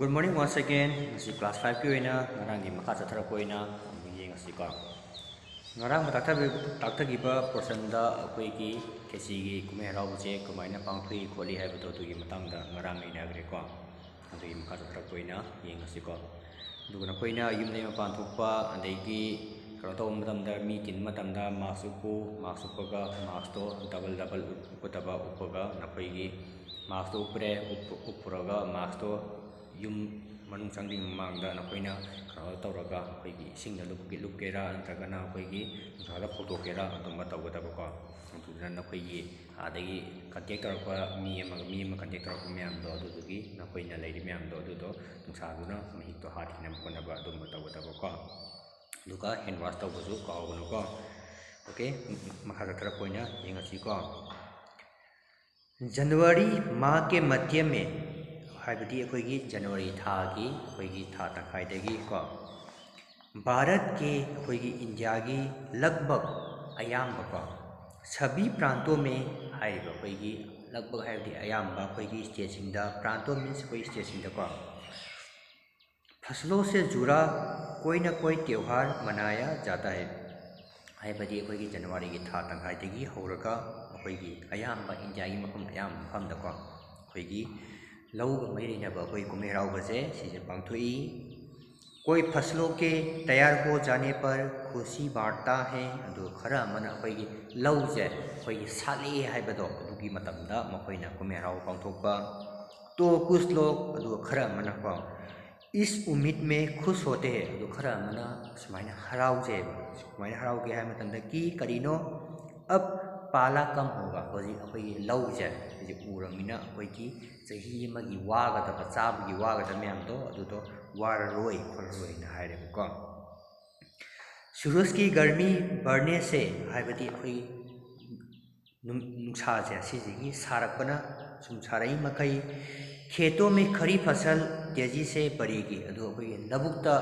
Good morning once again. Ngasi class 5 ki oina ngarang gi makha chathara ko oina yeng asi ko. Ngarang ma taktagiba portion da akoi gi kesi gi kumai harau je kumaina pangthui kholi hai bado tu gi matang da ngarang ina gre ko. Adu gi makha chathara ko oina yeng asi ko. Duguna ko oina yum nei ma pan thukpa andai gi karo to matam da mi tin matam da mask upaga mask to double upataba upaga nakoi gi mask to upre upuraga mask to yum manung changding mangda nakoina karo tawraga akoigi singda lupkera antragana akoigi nusada photokera adumba tawgadaba ko aduna nakoigi adagi contact tarakpa mi ama contact tarakpa myamdo adudugi nakoina leiri myamdo adudo nusaduna mahikto hathina konaba adumba tawgadaba ko duka hand wash tawbasu kawgunu ko okay makha tarakoina yengasi ko जनवरी माह के मध्य में हाइबदी अखोगी जनवरी था की अखोगी था तंखाइदगी को भारत के अखोगी India की लगभग अयाम को सभी प्रांतों में हाइब अखोगी लगभग हाइबदी अयाम अखोगी स्टेट प्रांतों मीन्स कोई स्टेट को फसलों से जुड़ा कोई न कोई त्यौहार मनाया जाता है हाइबदी अखोगी जनवरी की था तंखाइदगी हौरगा अखोगी अयाम इंडिया की मफम अयाम मफम दको अखोगी लव मैरिनबा कोई कुमेराव बजे सिजे पांगथुई कोई फसलों के तैयार हो जाने पर खुशी बांटता है अदु खरा मन अखोगी लव जे अखोगी साले हाइबदो अदुगी मतमदा मखोइना कुमेराव पांगथोकबा तो कुछ लोग अदु खरा मन को इस उम्मीद में खुश होते हैं अदु खरा मन सुमाइना हराव जे सुमाइना हराव के है मतमदा की करीनो अब पाला कम होगा होजी अखोगी लव जे जे उरमिना अखोगी चही मगी वागदबा चाबगी वागदबा म्यामदो अदुदो वाररोई खोलरोई ना हाइरेबको सूरज की गर्मी बढ़ने से हाइबदी अखोई नुक्सा जे सिजिगी सारकपना सुम सारई मखई खेतों में खरी फसल तेजी से बढ़ेगी अदु अखोई लबुक्ता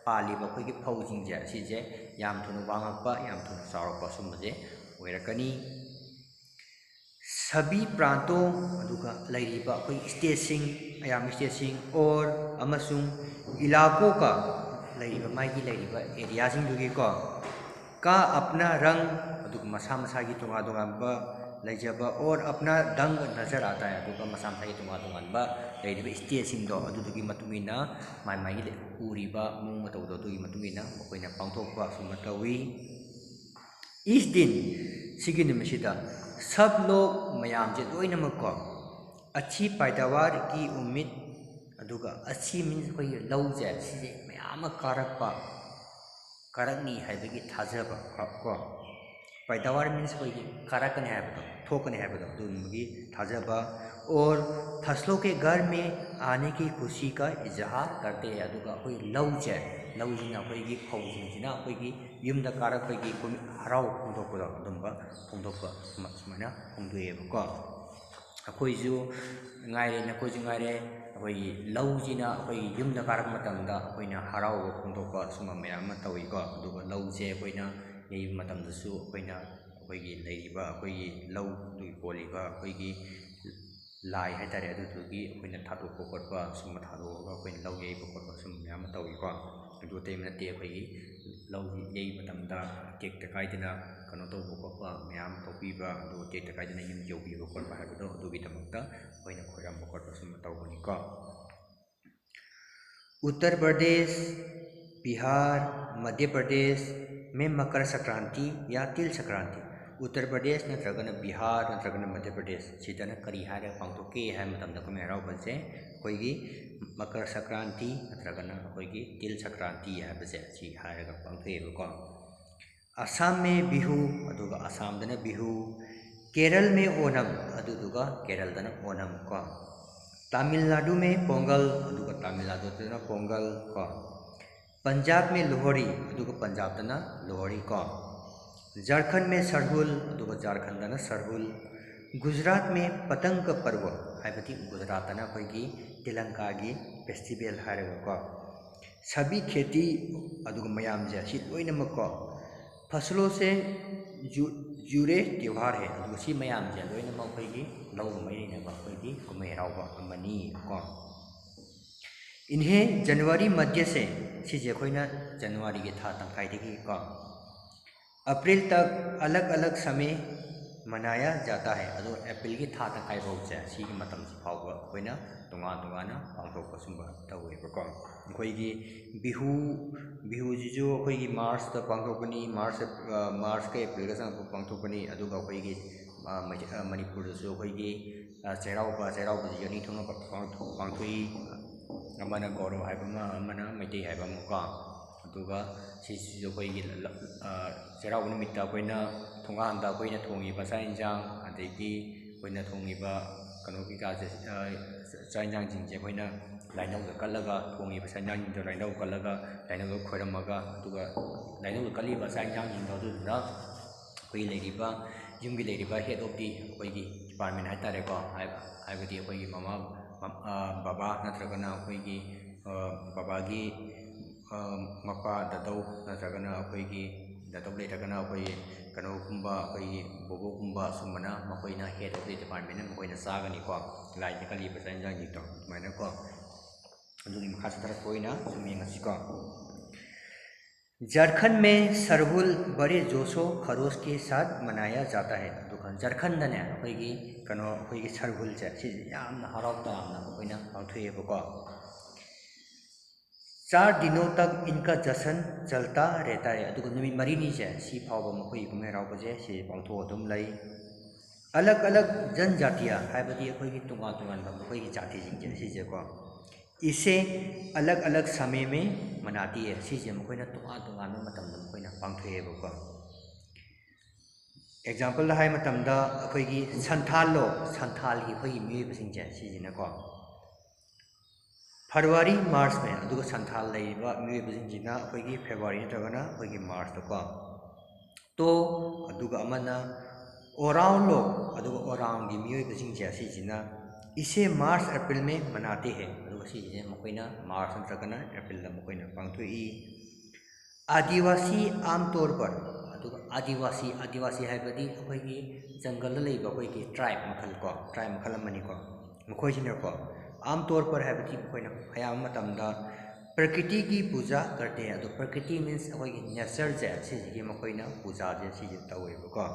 पालीबा अखोई फौजिंग जे सिजे याम थुनु वांगकपा याम थुनु चारकपा सुमजे ओइरकनी सभी प्रांतों लैरिबा कोई स्टेटसिंग अयाम स्टेटसिंग और अमसुंग इलाकों का लैरिबा माइगी लैरिबा एरियासिंग दुगी को का अपना रंग अदुग मसा मसा की तुंगा तुंगाबा लैजबा और अपना दंग नजर आता है अदुग मसा मसा की तुंगा तुंगाबा लैरिबा स्टेटसिंग दो अदुदुगी मतुमिना माइ माइगी उरिबा मुंग मतौदो दुगी मतुमिना मखोइना पांगथोकबा सुमतवी इस दिन सिगी निमिषिदा सब लोग मयाम जे लोइनमक को अच्छी पैदावार की उम्मीद अदुगा अच्छी मीन्स कोई लव जे सिजे मयाम कारकनी हाइबगी थाजबा को पैदावार मीन्स कोई कारकने हाइबदो ठोकने हाइबदो दुनगी थाजबा और फसलों के घर में आने की खुशी का इजहार करते हैं अदुगा कोई लव जे लव जिना कोई फौजिना कोई युमदा कारक कोई हराव फोंदोकदो अदुंबा फोंदोकबा सुमाइना फोंदोएबको अखोइजु ngaire na koizu ngaire akoi lauji na akoi yumda karak matamda akoina harau phongdokpa suma mayam ma tawi ko aduga lauje akoina yei matamda su akoina akoigi leiriba akoigi lau du poliba akoigi lai haitare adugi akoina thadokpa kotpa suma thadokga akoina lau yei kotpa suma mayam ma tawi ko adu teimna te akoigi lau yei matamda kek takaidina kano tawba kotpa mayam tawpiba adu kek takaidina yum jawbiba kotpa haibado adugi tamakta akoina khoiramba kotpa suma tawbani ko Uttar Pradesh Bihar Madhya Pradesh में मकर संक्रांति या तिल संक्रांति उत्तर प्रदेश नत्रगन बिहार नत्रगन मध्य प्रदेश सिदना करी हारे पांगथोके है मतमदा को मेराव बसे कोईगी मकर संक्रांति नत्रगन कोईगी तिल संक्रांति है बसे सी हारेगा पांगथोएबको असम में बिहू अदुगा असम दना बिहू केरल में ओणम अदुदुगा केरल दना ओणम को तमिलनाडु में पोंगल अदुगा तमिलनाडु दना पोंगल को पंजाब में लोहड़ी अदुगा पंजाब दना लोहड़ी को झारखंड में सरहुल अदुगा झारखंड दना सरहुल गुजरात में पतंग पर्व हाइबती गुजरात दना कोईगी तिलंगा की फेस्टिवल हारेगा को सभी खेती अदुगा मयाम जे सि लोइनमक को फसलों से जुड़े त्यौहार है अदुगा सि मयाम जे लोइनमक कोईगी लौ मैरिनबा कोईगी कुमेरावबा अमनी को इन्हें जनवरी मध्य से सिजे अखोइना जनवरी के था तंखाइदगी को अप्रैल तक अलग अलग समय मनाया जाता है। अदो अप्रैल की था तंखाइ फाउसे सिगी मतम सि फाउबा अखोइना तोंगा तोंगाना पांथोकपा सुंबा तवेबको अखोइगी बिहु बिहु जिजु अखोइगी मार्च ता पांथोकनी मार्च के अप्रैल का संग पांथोकनी अदुगा अखोइगी मणिपुर दसु अखोइगी चैराउबा यनि थोंगा पांथोई अमना गौरव हाइबमा अमना मैते हाइबमा को अदुगा सिसु अखोइगी चैराउब निमित्ता अखोइना थोंगांदा अखोइना थोंगिबा चा इंजांग अदेगी अखोइना थोंगिबा कनोगी काजे चा इंजांग जिंजे अखोइना लाइनौदा कल्लगा थोंगिबा चा इंजांग जिंदो लाइनौ कल्लगा लाइनौदा खोइरमगा अदुगा लाइनौदा कल्लिबा चा इंजांग जिंदो अदुदा अखोइ लेरिबा युमगी लेरिबा हेड ऑफ दी अखोइगी डिपार्टमेंट हाइतारेको हाइबदी अखोइगी मामा बाबा नत्रगना अखोइगी बाबागी मपा ददौ नत्रगना अखोइगी ददौ लेरगना अखोइ कनोगुंबा अखोइगी बोबोगुंबा सुमना मखोइना हेड ऑफ द डिपार्टमेंट मखोइना सागनिको लाइट कलिबा चा इंजांग जिंदो माइनाको अदुगी मखा सतरा कोइना सुमिंगसिको झारखंड में सरहुल बड़े जोशो खरोश के साथ मनाया जाता है। दुकान झारखंड ने अखोइगी कनो अखोइगी सरहुल से सि यामना हराउता यामना अखोइना पांथोएबको 4 दिनों तक इनका जश्न चलता रहता है। अदुग नुमित मरीनी से सि फाउबा मखोइ कुमे राउबजे सि पांथो अदुम लई अलग अलग जनजातियां हाइबदी अखोइगी तुंगा तुंगान मखोइगी जाति जिंगे सिजेको इसे अलग अलग समय में मनाती है। सिजे मखोइना तुंगा तुंगा में मतमदा मखोइना पांथोएबको एग्जांपल हाइ मतमदा अखोइगी संथालो संथाल की अखोइगी मियबसिंजे सिजिनाको फरवरी मार्च में अदुगा संथाल लेइबा मियबसिंजिना अखोइगी फेब्रुआरी नत्रगना अखोइगी मार्च तको तो अदुगा अमना ओरांव लो अदुगा ओरांव की मियबसिंजे सिजिना इसे मार्च अप्रैल में मनाते हैं। अदुगा सिजिने मखोइना मार्च नत्रगना अप्रैल दा मखोइना पांथोई आदिवासी आमतौर पर अदुगा आदिवासी हाइबदी अखोइगी जंगल लेइबा अखोइगी ट्राइब मखल अमनिको मखोइसिनको आमतौर पर हाइबदी मखोइना अयाम मतमदा प्रकृति की पूजा करते हैं। अदो प्रकृति मीन्स अखोइगी नेचर जे सिजिगी मखोइना पूजा जे सिजि तवेबको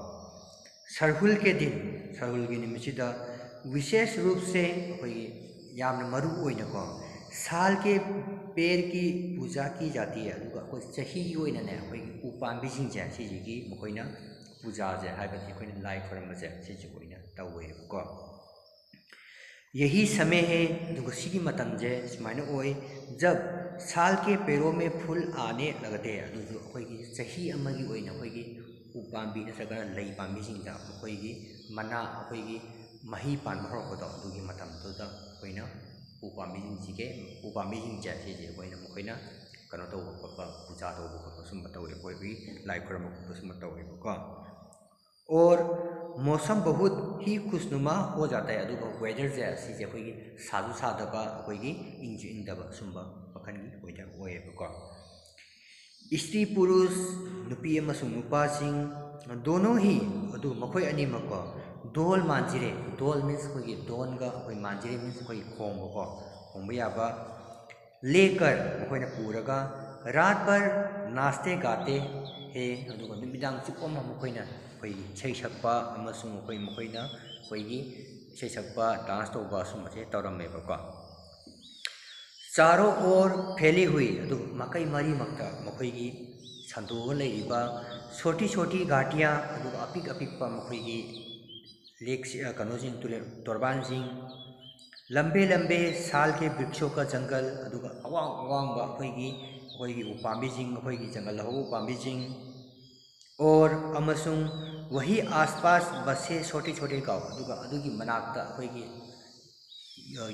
सरहुल के दिन सरहुल की निमिषिदा विशेष रूप से अखोइगी यामना मरु ओइनको साल के पेड़ की पूजा की जाती है। अदुगा अखोइ चही ओइनने अखोइगी उपांबी सिंजे सिजिगी मखोइना पूजा जे हाइबदी अखोइना लाई खरमजे सिजि ओइना तवेबको यही समय है अदुगा सिगी मतम जे सुमाइना ओइ जब साल के पेड़ों में फूल आने लगते हैं। अदुजु अखोइगी चही अमगी ओइना अखोइगी उपांबी नत्रगना लई पांबी सिंजा अखोइगी मना अखोइगी मही पान हरपदो अदुगी मतमदुदा अखोइना उपांबी सिंजे सिजि अखोइना मखोइना कनो तौबा खोपा पूजा तौबा खोपा सुंबा तौबा अखोइगी लाई खरम खोपा सुंबा तौबा और मौसम बहुत ही खुशनुमा हो जाता है। अदुगा वेदर जे सिजे अखोइगी साजु सादबा अखोइगी इंजु इंदबा सुंबा मखनगी वेदर ओएबको स्त्री पुरुष नुपी अमसुंग नुपासिंग दोनों ही अदु मखोइ अनिमको डोल मांजिरे डोल मीन्स अखोइगी डोनगा अखोइ मांजिरे मीन्स अखोइ खोंबको खोंबा याबा लेकर मखोइना पूरगा रात भर नाचते गाते हैं। अदुगा नुमिदांग चुप्पमा मखोइना अखोइगी इसै सकपा अमसुंग अखोइ मखोइना अखोइगी इसै सकपा डांस तौबा सुंबसे तौरमेबको चारों ओर फैली हुई मकई मरी मक्ता मखोइगी संतोगा लेरिबा छोटी छोटी घाटियां अदुगा अपिक अपिकपा मखोइगी लेक कनोजिंग तुले तोरबानजिंग लंबे लंबे साल के वृक्षों का जंगल अदुगा अवांग अवांगबा अखोइगी उपांबीजिंग अखोइगी जंगल हो उपांबीजिंग और अमसुंग वही आसपास बसे छोटे छोटे गांव अदुगा अदुगी मनाक्ता अखोइगी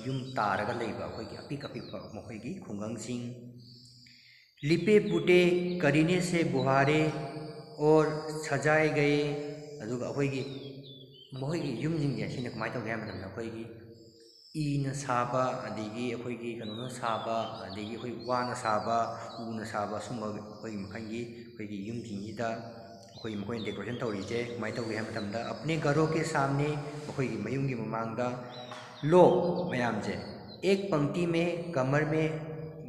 युम तारगा लेइबा अखोइगी अपिक अपिकपा मखोइगी खुंगंगसिंग लिपे पुटे करीने से बुहारे और सजाए गए अदुगा अखोइगी मखोइगी युमजिंगे सिना कमाय तौगे हाय मतमदा अखोइगी ईना साबा अदिगी अखोइगी कनोना साबा अदिगी अखोइ वाना साबा ऊना साबा सुंबा अखोइगी मखंगी अखोइगी युमजिंगीदा अखोइ मखोइना डेकोरेशन तौरीजे कमाय तौगे हाय मतमदा अपने घरों के सामने अखोइगी मयुंगी ममांगदा लोग मयामजे एक पंक्ति में कमर में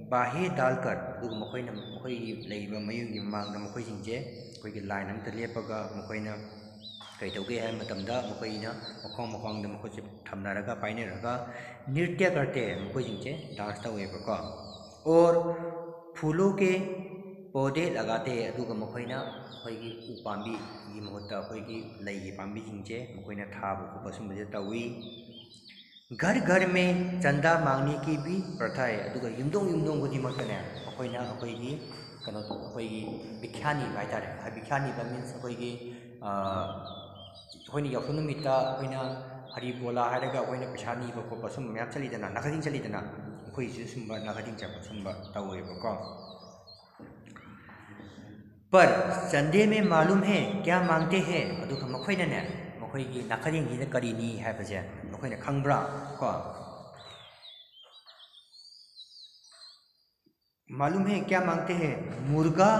बाहे डालकर अदुगा मखोइना मखोइगी लेइबा मयुंगी मांगदा मखोइसिंगजे अखोइगी लाइन अमता लेपगा मखोइना कई तौगे है मतमदा मखोइना मखोंग मखोंगदा मखोइसे थमनारगा पाइनेरगा नृत्य करते हैं मखोइसिंगजे डांस तौवेबको और फूलों के पौधे लगाते हैं अदुगा मखोइना अखोइगी उपांबी गी महुत्ता अखोइगी लैगी पांबीसिंगजे मखोइना थाबा खोपा सुमबजे तौवी। घर घर में चंदा मांगने की भी प्रथा है अदुगा युमदोंग युमदोंग खुदिमक्तने अखोइना अखोइगी कनो अखोइगी बिख्यानी हाइतारे बिख्यानी बा मीन्स अखोइगी अखोइना याउसुन नुमित्ता अखोइना हरि बोला हाइरगा अखोइना पैसा नीबा खोपा सुम मैम चलीदना नाखदिंग चलीदना अखोइसु सुमबा नाखदिंग चपा सुमबा तौवेबको। पर चंदे में मालूम है क्या मांगते हैं अदुगा मखोइनाने मखोइगी नाखदिंग हिदा करीनी हाइबजे मखोइना खंगब्रा को मालूम है क्या मांगते हैं मुर्गा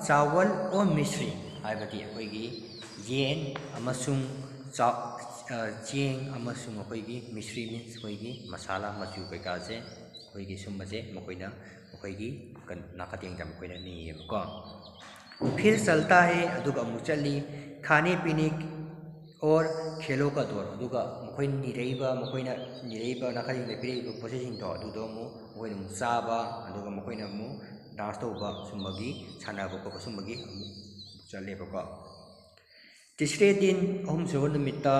चावल और मिश्री हाइबती अखोइगी येन अमसुंग चेंग अमसुंग अखोइगी मिश्री मीन्स अखोइगी मसाला मचू कैकाजे अखोइगी सुमबजे मखोइना अखोइगी नाखदिंग दा मखोइना नीयेबको। फिर चलता है अदुगा मुचली खाने पीने और खेलों का दौर अदुगा मखोइना निरैबा नाखदिंग दा पिरैबा पोसेसिंग तो अदुदो मु मखोइना मु चाबा अदुगा मखोइना मु डांस तौबा सुमबगी सानाबा खोपा सुमबगी चलेबको। तीसरे दिन अहुमसुबा नुमित्ता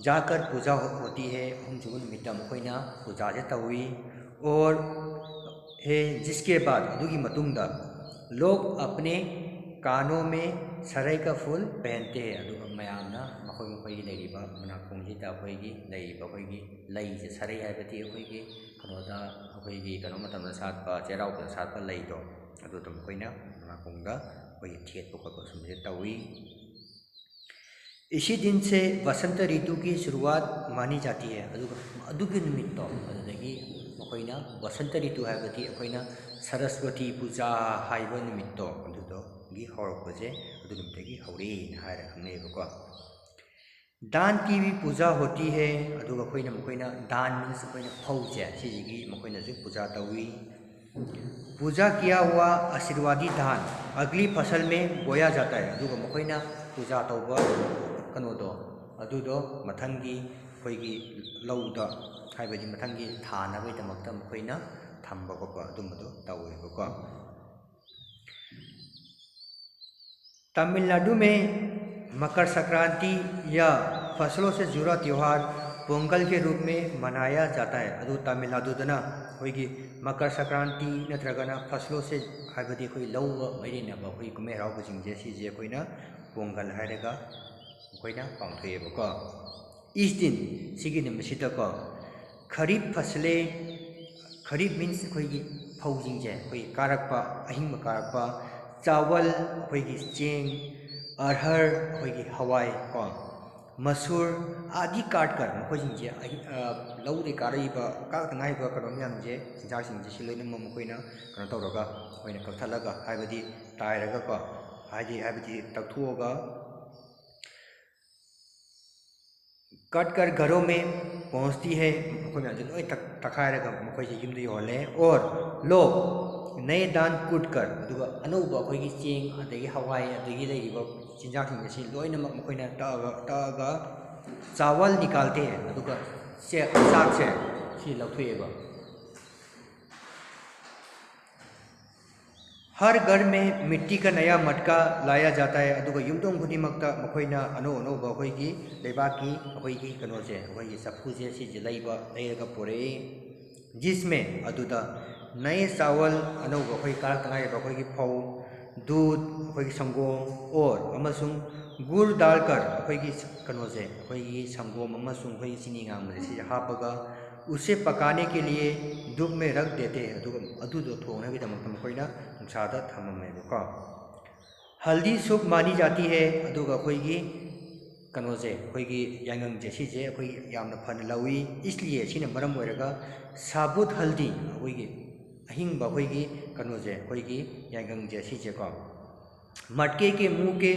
जाकर पूजा होती है अहुमसुबा नुमित्ता मखोइना पूजा जे तौवी और है जिसके बाद अदुगी मतुंगदा लोग अपने कानों में सराय का फूल पहनते हैं अदुगा मयामना मखोइ मखोइगी लेरिबा मनाकोंगजिदा अखोइगी लेरिबा अखोइगी लैजे सराय हाइबती अखोइगी कनोदा अखोइगी कनो मतमदा सातपा चेराउदा सातपा लैदो अदुदो मखोइना मनाकोंगदा अखोइगी थेटपा खोपा सुमबजे तौवी। इसी दिन से वसंत ऋतु की शुरुआत मानी जाती है अदुगी निमित्तो अदुदगी मखोइना वसंत ऋतु हाइबती अखोइना सरस्वती पूजा हाइबा निमित्तो अदुदो गी हौरकपजे अदुनिमित्तगी हौरे हाइरा खंगनेबको। दान की भी पूजा होती है अदुगा अखोइना मखोइना दान मीन्स अखोइना फौजे सिजिगी मखोइना जो पूजा तौवी। पूजा किया हुआ आशीर्वादी धान अगली फसल में बोया जाता है अदुगा मखोइना पूजा तौबा कनोदो अदुदो मथंगी अखोइगी लौदा हाइबदी मथंगी थानाबैदमक्ता मखोइना थम्बा खोपा अदुमदो तौवेबको। तमिलनाडु में मकर संक्रांति या फसलों से जुड़ा त्योहार पोंगल के रूप में मनाया जाता है अदु तमिलनाडुदना अखोइगी मकर संक्रांति नत्रगना फसलों से हाइबदी अखोइ लौबा मैरिनबा अखोइ कुमे हराउबसिंगजे सिजे अखोइना पोंगल हाइरगा अखोइना पांगथोएबको। इस दिन सिगी निमिसितको खरीफ फसलें खरीफ मीन्स अखोइगी फौजिंगजे अखोइ कारकपा अहिंग कारकपा चावल अखोइगी चेंग अरहर अखोइगी हवाई को मसूर आदि काटकर मखोइसिंगजे लौदे कारइबा काकनाइबा कनो म्यामजे चिंजासिंगजे सिलोइनम मखोइना कनो तौरगा अखोइना कक्थलगा हाइबदी ताइरगा को हाइबदी तकथुओगा कट कर घरों में पहुंचती है मखोइ म्यामजे लोइ तखाइरगा मखोइसे युमदे योले और लोग नए दान कूट कर अदुगा अनौबा अखोइगी चेंग अदगी हवाई अदगी लेरिबा चिंजासिंगजे सि लोइनमक मखोइना तागा चावल निकालते हैं अदुगा साग से सि लौथोएबा। हर घर में मिट्टी का नया मटका लाया जाता है अदुगा युमदोंग खुदिमक्ता मखोइना अनो अनौबा अखोइगी लेबाकी अखोइगी कनोजे अखोइगी सफुजे सिजे लैरगा पुरे जिसमें अदुदा नए चावल अनौबा अखोइ कारकनाइबा अखोइगी फौ दूध अखोइगी संगोम और अमसुंग गुड़ डालकर अखोइगी कनोजे अखोइगी संगोम अमसुंग अखोइगी चीनी गांगबजे सिजे हापगा उसे पकाने के लिए धूप में रख देते हैं अदुदो थोंगनागिदमक्ता मखोइना नुंसादा थममेबको। हल्दी शुभ मानी जाती है अदुगा अखोइगी कनोजे अखोइगी यांगंगजे सिजे अखोइ यामना फन लवी इसलिए सिना मरम ओइरगा साबुत हल्दी अखोइगी अहिंगबा अखोइगी कनोजे अखोइगी यांगंगजे सिजे को मटके के मुंह के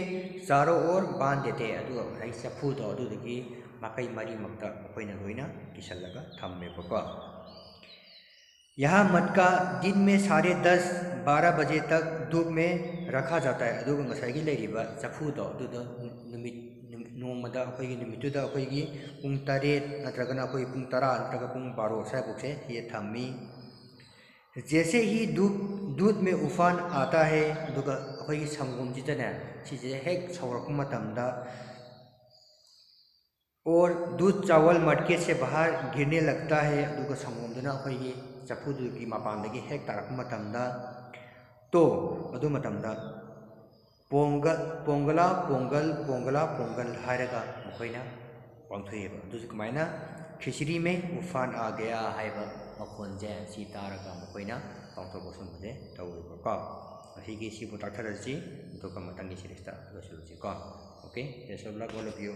चारों ओर बांध देते हैं अदुगा राई चफुदो अदुदगी माकई मरी मक्ता अखोइना लोइना किसलगा थममेबको। यहाँ मटका दिन में 10:30-12 बजे तक धूप में रखा जाता है। अदुगा ngसाigi लेरिबा चफुदो अदुदो नुमित नोमदा अखोइगी नुमितुदा अखोइगी पुंग 8 नत्रगना अखोइ पुंग 10 नत्रगा पुंग 12 साइबुकसे ये थम्मी। जैसे ही दूध में उफान आता है अदुगा अखोइगी संगोम जितने सिजे हेक सौरक मतमदा और दूध चावल मटके से बाहर गिरने लगता है अदुगा संगोमदुना अखोइगी चफुदुगी मपानदगी हेक तारक मतमदा तो अदु मतमदा पोंगला पोंगल हायरगा मखोइना पांथोइबा अदुसु कमाइना खिचड़ी में उफान आ गया हाइबा मखोनजे सी तारगा मखोइना पांथोबसुमजे तौइबा असिगी सिबु ताथरसि दुका मतंगी सिरिस्ता लसुलुसि को okay just of luck all of you.